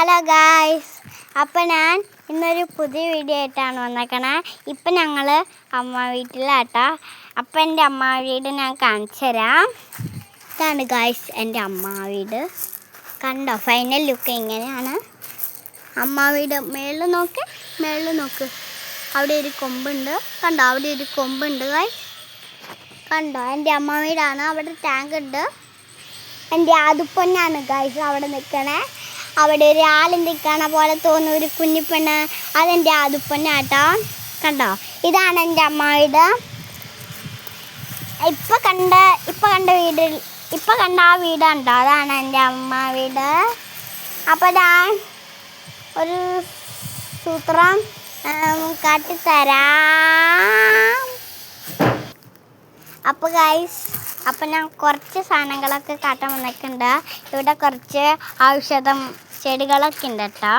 Hello guys, അപ്പം ഞാൻ ഇന്നൊരു പുതിയ വീഡിയോ ആയിട്ടാണ് വന്നേക്കണേ. ഇപ്പം ഞങ്ങൾ അമ്മ വീട്ടിലാട്ടാ. അപ്പം എൻ്റെ അമ്മ വീട് ഞാൻ കാണിച്ചു തരാം. ഇതാണ് ഗായ്സ് എൻ്റെ അമ്മ വീട്. കണ്ടോ, ഫൈനൽ ലുക്ക് ഇങ്ങനെയാണ് അമ്മ വീട്. മേളിൽ നോക്ക്, അവിടെ ഒരു കൊമ്പുണ്ട്. കണ്ടോ, അവിടെ ഒരു കൊമ്പുണ്ട് ഗായ്സ്. കണ്ടോ, എൻ്റെ അമ്മ വീടാണ്. അവിടെ ടാങ്ക് ഉണ്ട്. എൻ്റെ അതുപ്പൊന്നാണ് ഗായ്സ് അവിടെ നിൽക്കണേ. അവിടെ ഒരു ആൾ നിൽക്കണ പോലെ തോന്നുന്ന ഒരു കുഞ്ഞിപ്പെണ്ണ്, അതെൻ്റെ അതുപ്പൊന്നാട്ടോ. കണ്ടോ, ഇതാണ് എൻ്റെ അമ്മ വീട്. ഇപ്പം കണ്ട ആ വീട് കണ്ടോ, അതാണ് എൻ്റെ അമ്മ വീട്. അപ്പോൾ ഞാൻ ഒരു സൂത്രം കാട്ടിത്തരാം. അപ്പോൾ ഗൈസ്, അപ്പം ഞാൻ കുറച്ച് സാധനങ്ങളൊക്കെ കാട്ടാൻ വന്നിട്ടുണ്ട്. ഇവിടെ കുറച്ച് ഔഷധം ചെടികളൊക്കെ ഉണ്ട് കേട്ടോ.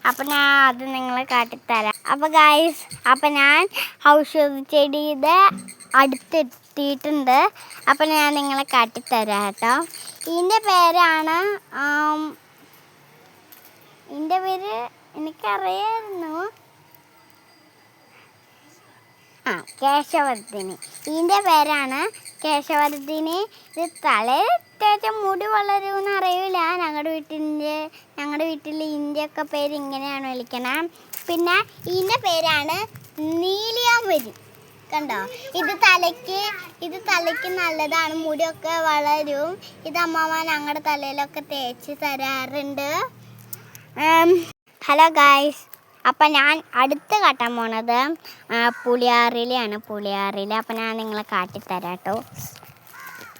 അപ്പം ഞാൻ അത് നിങ്ങളെ കാട്ടിത്തരാം. അപ്പോൾ ഗൈസ്, അപ്പം ഞാൻ ഔഷധ ചെടിയുടെ അടുത്തെത്തിയിട്ടുണ്ട്. അപ്പം ഞാൻ നിങ്ങളെ കാട്ടിത്തരാം കേട്ടോ. ഇതിൻ്റെ പേര് എനിക്കറിയായിരുന്നു. കേശവർദ്ധിനി. ഇതിൻ്റെ പേരാണ് കേശവർദ്ധിനി. ഇത് തലയിൽ മുടി വളരുമെന്ന് അറിയില്ല. ഞങ്ങളുടെ വീട്ടിൽ ഇതിൻ്റെയൊക്കെ പേര് ഇങ്ങനെയാണ് വിളിക്കണം. പിന്നെ ഇതിൻ്റെ പേരാണ് നീലിയാമ്പരി. കണ്ടോ, ഇത് തലയ്ക്ക് നല്ലതാണ്, മുടിയൊക്കെ വളരും. ഇത് അമ്മമ്മ ഞങ്ങളുടെ തലയിലൊക്കെ തേച്ച് തരാറുണ്ട്. ഹലോ ഗായ്സ്, അപ്പം ഞാൻ അടുത്ത് കാട്ടാൻ പോണത് പുളിയാറിലാണ്. അപ്പം ഞാൻ നിങ്ങളെ കാട്ടിത്തരാം കേട്ടോ.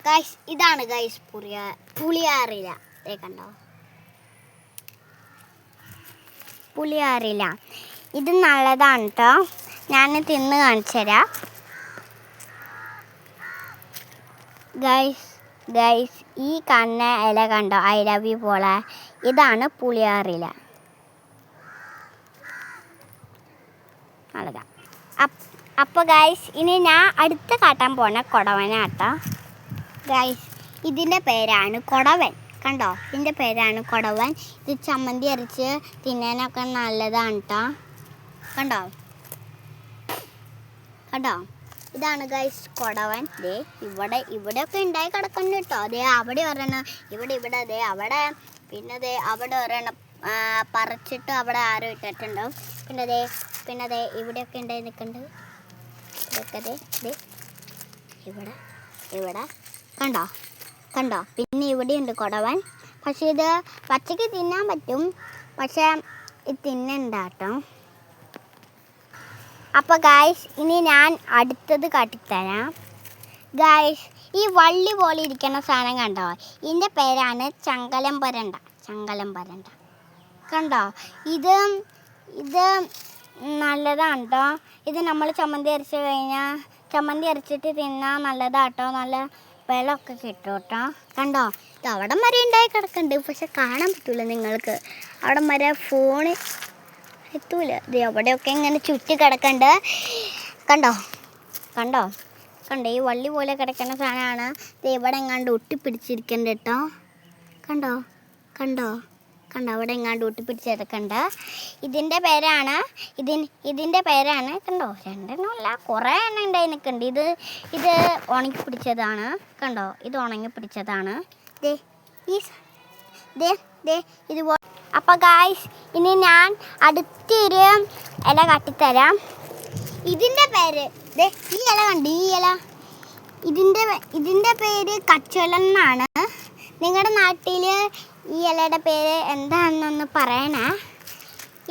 ഗൈസ്, ഇതാണ് ഗൈസ് പുളിയാറില. കണ്ടോ, പുളിയാറില. ഇത് നല്ലതാണ് കേട്ടോ. ഞാൻ തിന്ന് കാണിച്ചു തരാം. ഗൈസ്, ഈ കാണുന്ന ഇല കണ്ടോ, ഐ ലവ് യു പോലെ, ഇതാണ് പുളിയാറില. നല്ലതാണ്. അപ്പോൾ ഗൈസ്, ഇനി ഞാൻ അടുത്ത് കാട്ടാൻ പോണ കൊടവനാട്ടോ. ഗൈസ്, ഇതിൻ്റെ പേരാണ് കൊടവൻ. കണ്ടോ, ഇതിൻ്റെ പേരാണ് കൊടവൻ. ഇത് ചമ്മന്തി അരച്ച് തിന്നാനൊക്കെ നല്ലതാണ് കേട്ടോ. കണ്ടോ, ഇതാണ് ഗൈസ് കൊടവൻ. ഇവിടെയൊക്കെ ഉണ്ടായി കിടക്കുന്നു കേട്ടോ. അവിടെ ഒരെണ്ണം, ഇവിടെ പിന്നെ അവിടെ ഒരെണ്ണം പറിച്ചിട്ട് അവിടെ ആരോ ഇട്ടിട്ടുണ്ടാവും. പിന്നെ ഇവിടെയൊക്കെ ഉണ്ടായി നിൽക്കുന്നുണ്ട്. ഇവിടെ കണ്ടോ. പിന്നെ ഇവിടെ ഉണ്ട് കൊടവൻ. പക്ഷെ ഇത് പച്ചയ്ക്ക് തിന്നാൻ പറ്റും, പക്ഷെ ഇത് തിന്നണ്ട കേട്ടോ. അപ്പോൾ ഗായ്സ്, ഇനി ഞാൻ അടുത്തത് കാട്ടിത്തരാം. ഗായ്സ്, ഈ വള്ളി പോലെ ഇരിക്കുന്ന സാധനം കണ്ടോ, ഇതിൻ്റെ പേരാണ് ചങ്കലം പരണ്ട. കണ്ടോ, ഇത് നല്ലതാണ് കേട്ടോ. ഇത് നമ്മൾ ചമ്മന്തി അരച്ചിട്ട് തിന്നാൽ നല്ലതാട്ടോ. നല്ല വെള്ളമൊക്കെ കിട്ടും കേട്ടോ. കണ്ടോ, ഇത് അവിടെ വരെ ഉണ്ടായി കിടക്കുന്നുണ്ട്, പക്ഷെ കാണാൻ പറ്റില്ല നിങ്ങൾക്ക്. അവിടെ വരെ ഫോണ് എത്തൂല. ഇത് എവിടെയൊക്കെ ഇങ്ങനെ ചുറ്റി കിടക്കുന്നുണ്ട്. കണ്ടോ, ഈ വള്ളി പോലെ കിടക്കുന്ന സാധനമാണ്. ഇത് ഇവിടെ എങ്ങാണ്ട് ഒട്ടിപ്പിടിച്ചിരിക്കുന്നുണ്ട് കേട്ടോ. കണ്ടോ, അവിടെ എങ്ങാണ്ട് ഒട്ടിപ്പിടിച്ചെടുക്കണ്ട. ഇതിൻ്റെ പേരാണ് കണ്ടോ, രണ്ടെണ്ണമല്ല, കുറേ എണ്ണം ഉണ്ടായി നിൽക്കുന്നുണ്ട്. ഇത് ഉണങ്ങി പിടിച്ചതാണ്. കണ്ടോ, ഇത് ഉണങ്ങി പിടിച്ചതാണ്. ഇതുപോലെ. അപ്പോൾ ഗായ്സ്, ഇനി ഞാൻ അടുത്തൊരു ഇല കാട്ടിത്തരാം. ഇതിൻ്റെ പേര് ഈ ഇല കണ്ട്, ഈ ഇല ഇതിൻ്റെ പേര് കച്ചോലം എന്നാണ്. നിങ്ങളുടെ നാട്ടിൽ ഈ ഇലയുടെ പേര് എന്താണെന്നൊന്ന് പറയണേ.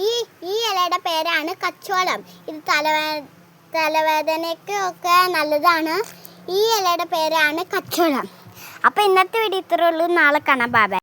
ഈ ഇലയുടെ പേരാണ് കച്ചോലം. ഇത് തലവേദനയ്ക്കൊക്കെ നല്ലതാണ്. ഈ ഇലയുടെ പേരാണ് കച്ചോലം. അപ്പോൾ ഇന്നത്തെ വീഡിയോ ഇത്രയേ ഉള്ളൂ. നാളെ കാണാം. ബൈ.